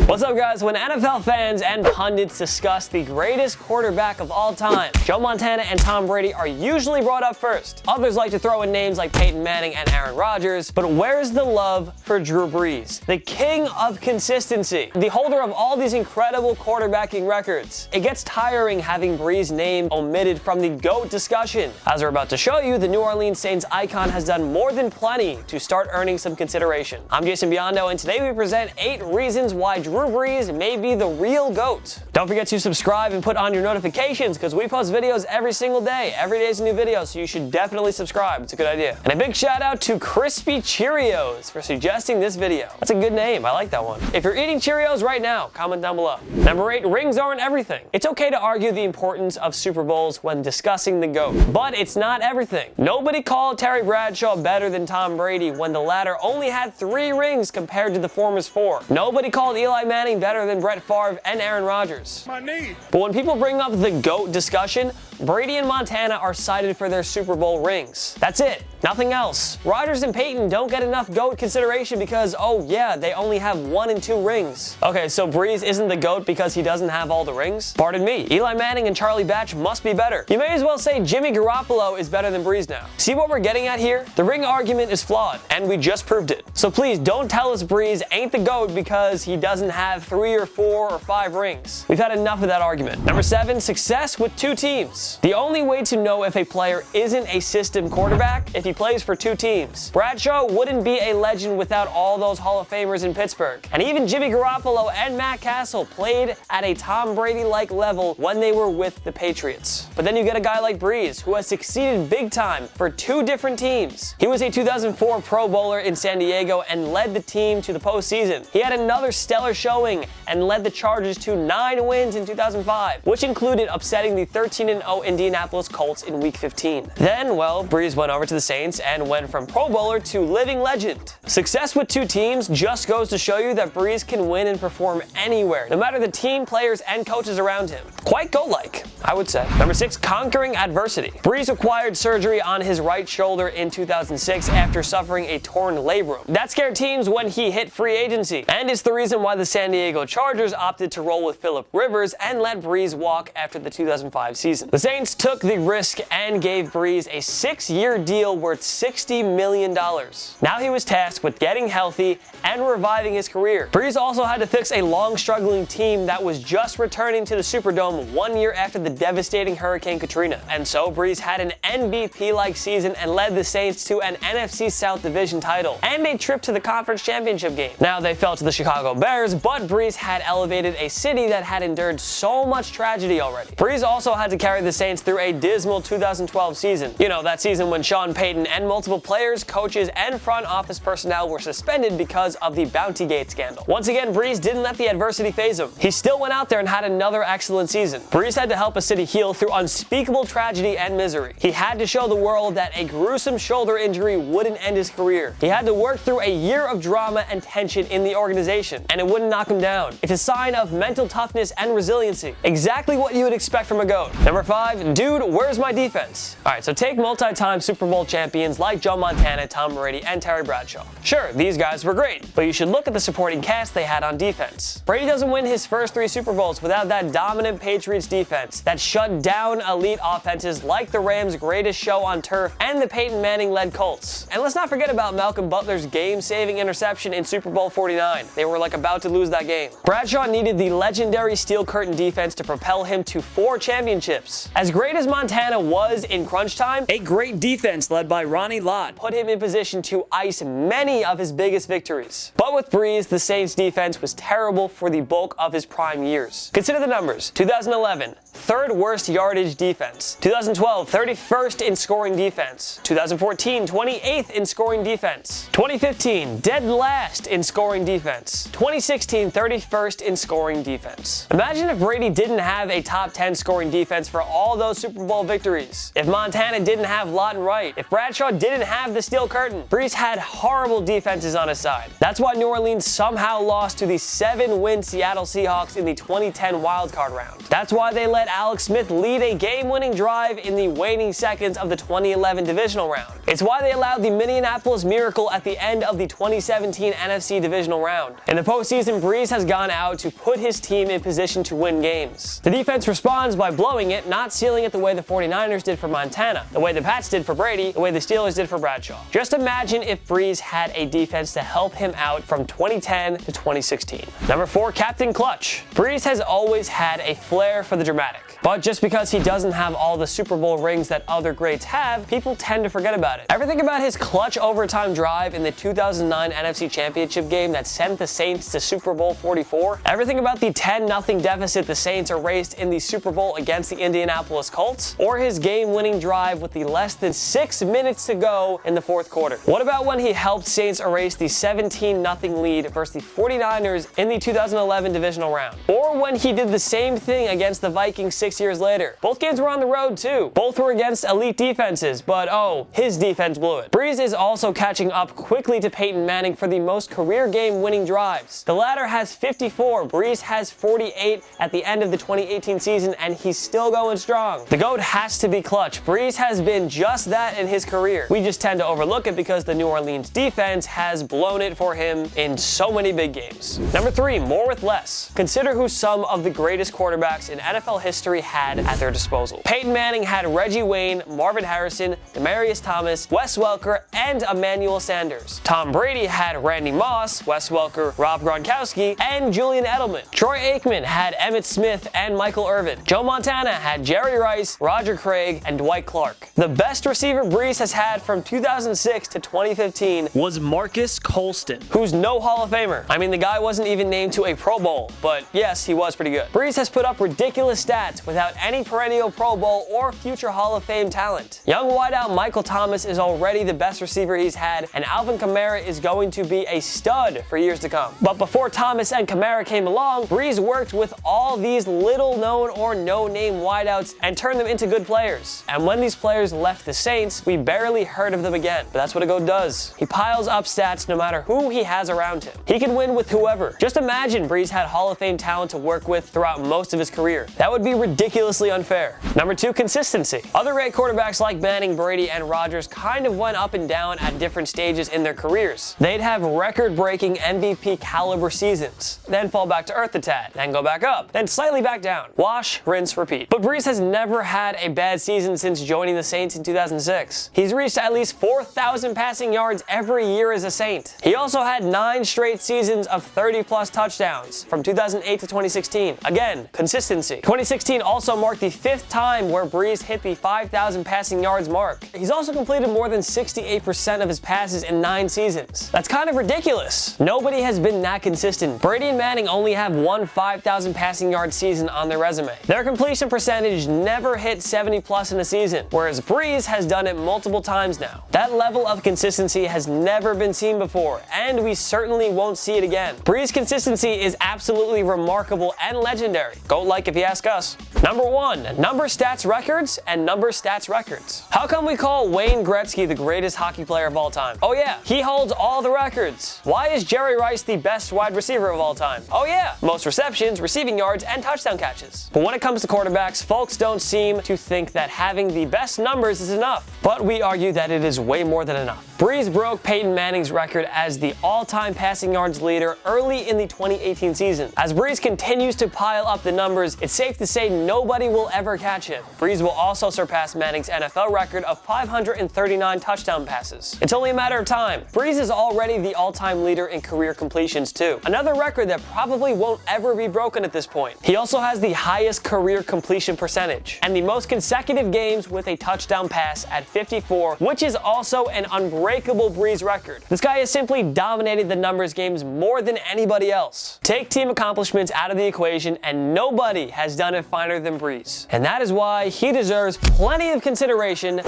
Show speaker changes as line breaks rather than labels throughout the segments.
What's up, guys? When NFL fans and pundits discuss the greatest quarterback of all time, Joe Montana and Tom Brady are usually brought up first. Others like to throw in names like Peyton Manning and Arent Rodgers, but where's the love for Drew Brees, the king of consistency, the holder of all these incredible quarterbacking records? It gets tiring having Brees' name omitted from the GOAT discussion. As we're about to show you, the New Orleans Saints icon has done more than plenty to start earning some consideration. I'm Biondo, and today we present 8 reasons why Drew Brees may be the real GOAT. Don't forget to subscribe and put on your notifications because we post videos every single day. Every day is a new video, so you should definitely subscribe. It's a good idea. And a big shout out to Crispy Cheerios for suggesting this video. That's a good name. I like that one. If you're eating Cheerios right now, comment down below. Number 8, rings aren't everything. It's okay to argue the importance of Super Bowls when discussing the GOAT, but it's not everything. Nobody called Terry Bradshaw better than Tom Brady when the latter only had 3 rings compared to the former's 4. Nobody called Eli Manning better than Brett Favre and Aaron Rodgers.
My knee.
But when people bring up the GOAT discussion, Brady and Montana are cited for their Super Bowl rings. That's it. Nothing else. Rodgers and Peyton don't get enough GOAT consideration because, oh yeah, they only have 1 and 2 rings. Okay, so Brees isn't the GOAT because he doesn't have all the rings? Pardon me, Eli Manning and Charlie Batch must be better. You may as well say Jimmy Garoppolo is better than Brees now. See what we're getting at here? The ring argument is flawed, and we just proved it. So please don't tell us Brees ain't the GOAT because he doesn't have 3 or 4 or 5 rings. We've had enough of that argument. Number 7, success with 2 teams. The only way to know if a player isn't a system quarterback if he plays for 2 teams. Bradshaw wouldn't be a legend without all those Hall of Famers in Pittsburgh. And even Jimmy Garoppolo and Matt Castle played at a Tom Brady-like level when they were with the Patriots. But then you get a guy like Brees, who has succeeded big time for 2 different teams. He was a 2004 Pro Bowler in San Diego and led the team to the postseason. He had another stellar showing and led the Chargers to 9 wins in 2005, which included upsetting the 13-0 Indianapolis Colts in Week 15. Then, well, Brees went over to the Saints and went from Pro Bowler to living legend. Success with 2 teams just goes to show you that Brees can win and perform anywhere, no matter the team, players, and coaches around him. Quite GOAT-like, I would say. Number 6, conquering adversity. Brees required surgery on his right shoulder in 2006 after suffering a torn labrum. That scared teams when he hit free agency, and it's the reason why the San Diego Chargers opted to roll with Phillip Rivers and let Brees walk after the 2005 season. The Saints took the risk and gave Brees a 6-year deal worth $60 million. Now he was tasked with getting healthy and reviving his career. Brees also had to fix a long struggling team that was just returning to the Superdome 1 year after the devastating Hurricane Katrina. And so Brees had an MVP-like season and led the Saints to an NFC South Division title and a trip to the conference championship game. Now they fell to the Chicago Bears, but Brees had elevated a city that had endured so much tragedy already. Brees also had to carry the Saints through a dismal 2012 season. You know, that season when Sean Peyton and multiple players, coaches, and front office personnel were suspended because of the Bountygate scandal. Once again, Brees didn't let the adversity faze him. He still went out there and had another excellent season. Brees had to help a city heal through unspeakable tragedy and misery. He had to show the world that a gruesome shoulder injury wouldn't end his career. He had to work through a year of drama and tension in the organization, and it wouldn't knock him down. It's a sign of mental toughness and resiliency. Exactly what you would expect from a GOAT. Number 5, dude, where's my defense? Alright, so take multi-time Super Bowl champions like Joe Montana, Tom Brady, and Terry Bradshaw. Sure, these guys were great, but you should look at the supporting cast they had on defense. Brady doesn't win his first 3 Super Bowls without that dominant Patriots defense that shut down elite offenses like the Rams' greatest show on turf and the Peyton Manning-led Colts. And let's not forget about Malcolm Butler's game-saving interception in Super Bowl 49. They were about to lose that game. Bradshaw needed the legendary Steel Curtain defense to propel him to 4 championships. As great as Montana was in crunch time, a great defense led by Ronnie Lott put him in position to ice many of his biggest victories. But with Brees, the Saints defense was terrible for the bulk of his prime years. Consider the numbers. 2011, 3rd worst yardage defense. 2012, 31st in scoring defense. 2014, 28th in scoring defense. 2015, dead last in scoring defense. 2016, 31st in scoring defense. Imagine if Brady didn't have a top 10 scoring defense for all those Super Bowl victories. If Montana didn't have Lott and Wright. If Bradshaw didn't have the Steel Curtain. Brees had horrible defenses on his side. That's why New Orleans somehow lost to the 7-win Seattle Seahawks in the 2010 wildcard round. That's why they let let Alex Smith lead a game-winning drive in the waning seconds of the 2011 divisional round. It's why they allowed the Minneapolis Miracle at the end of the 2017 NFC divisional round. In the postseason, Brees has gone out to put his team in position to win games. The defense responds by blowing it, not sealing it the way the 49ers did for Montana, the way the Pats did for Brady, the way the Steelers did for Bradshaw. Just imagine if Brees had a defense to help him out from 2010 to 2016. Number 4, Captain Clutch. Brees has always had a flair for the dramatic. But just because he doesn't have all the Super Bowl rings that other greats have, people tend to forget about it. Everything about his clutch overtime drive in the 2009 NFC Championship game that sent the Saints to Super Bowl 44, everything about the 10-0 deficit the Saints erased in the Super Bowl against the Indianapolis Colts, or his game-winning drive with the less than 6 minutes to go in the fourth quarter. What about when he helped Saints erase the 17-0 lead versus the 49ers in the 2011 divisional round? Or when he did the same thing against the Vikings 6 years later. Both games were on the road too. Both were against elite defenses, but oh, his defense blew it. Brees is also catching up quickly to Peyton Manning for the most career game-winning drives. The latter has 54, Brees has 48 at the end of the 2018 season, and he's still going strong. The GOAT has to be clutch. Brees has been just that in his career. We just tend to overlook it because the New Orleans defense has blown it for him in so many big games. Number 3, more with less. Consider who some of the greatest quarterbacks in NFL history had at their disposal. Peyton Manning had Reggie Wayne, Marvin Harrison, Demaryius Thomas, Wes Welker, and Emmanuel Sanders. Tom Brady had Randy Moss, Wes Welker, Rob Gronkowski, and Julian Edelman. Troy Aikman had Emmitt Smith and Michael Irvin. Joe Montana had Jerry Rice, Roger Craig, and Dwight Clark. The best receiver Brees has had from 2006 to 2015 was Marcus Colston, who's no Hall of Famer. I mean, the guy wasn't even named to a Pro Bowl, but yes, he was pretty good. Brees has put up ridiculous stats without any perennial Pro Bowl or future Hall of Fame talent. Young wideout Michael Thomas is already the best receiver he's had, and Alvin Kamara is going to be a stud for years to come. But before Thomas and Kamara came along, Brees worked with all these little-known or no-name wideouts and turned them into good players. And when these players left the Saints, we barely heard of them again. But that's what a GOAT does. He piles up stats no matter who he has around him. He can win with whoever. Just imagine Brees had Hall of Fame talent to work with throughout most of his career. That would be ridiculously unfair. Number 2, consistency. Other great quarterbacks like Manning, Brady, and Rodgers kind of went up and down at different stages in their careers. They'd have record-breaking MVP caliber seasons, then fall back to earth a tad, then go back up, then slightly back down. Wash, rinse, repeat. But Brees has never had a bad season since joining the Saints in 2006. He's reached at least 4,000 passing yards every year as a Saint. He also had 9 straight seasons of 30-plus touchdowns from 2008 to 2016. Again, consistency. 2016 also marked the 5th time where Brees hit the 5,000 passing yards mark. He's also completed more than 68% of his passes in 9 seasons. That's kind of ridiculous. Nobody has been that consistent. Brady and Manning only have one 5,000 passing yard season on their resume. Their completion percentage never hit 70+ in a season, whereas Brees has done it multiple times now. That level of consistency has never been seen before, and we certainly won't see it again. Brees' consistency is absolutely remarkable and legendary. GOAT-like if you ask us. Number 1, number stats records and number stats records. How come we call Wayne Gretzky the greatest hockey player of all time? Oh yeah, he holds all the records. Why is Jerry Rice the best wide receiver of all time? Oh yeah, most receptions, receiving yards, and touchdown catches. But when it comes to quarterbacks, folks don't seem to think that having the best numbers is enough. But we argue that it is way more than enough. Brees broke Peyton Manning's record as the all-time passing yards leader early in the 2018 season. As Brees continues to pile up the numbers, it's safe to say nobody will ever catch him. Brees will also surpass Manning's NFL record of 539 touchdown passes. It's only a matter of time. Brees is already the all-time leader in career completions too, another record that probably won't ever be broken at this point. He also has the highest career completion percentage and the most consecutive games with a touchdown pass at 54, which is also an unbreakable Brees record. This guy has simply dominated the numbers games more than anybody else. Take team accomplishments out of the equation and nobody has done it finer than Brees. And that is why he deserves plenty of consideration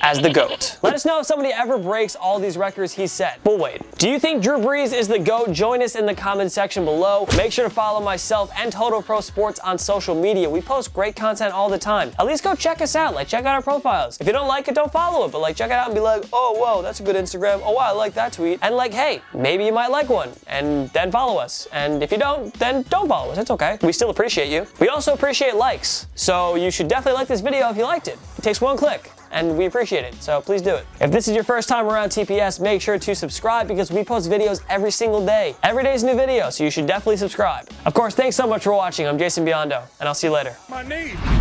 as the GOAT. Let us know if somebody ever breaks all these records he's set. But wait, do you think Drew Brees is the GOAT? Join us in the comment section below. Make sure to follow myself and Total Pro Sports on social media. We post great content all the time. At least go check us out. Like, check out our profiles. If you don't like it, don't follow it, but like, check it out and be like, oh, whoa, that's a good Instagram. Oh, wow, I like that tweet. And like, hey, maybe you might like one, and then follow us. And if you don't, then don't follow us. It's okay. We still appreciate you. We also appreciate appreciate likes. So you should definitely like this video if you liked it. It takes one click, and we appreciate it, so please do it. If this is your first time around TPS, make sure to subscribe because we post videos every single day. Every day is a new video, so you should definitely subscribe. Of course, thanks so much for watching. I'm Jason Biondo, and I'll see you later.
My knee.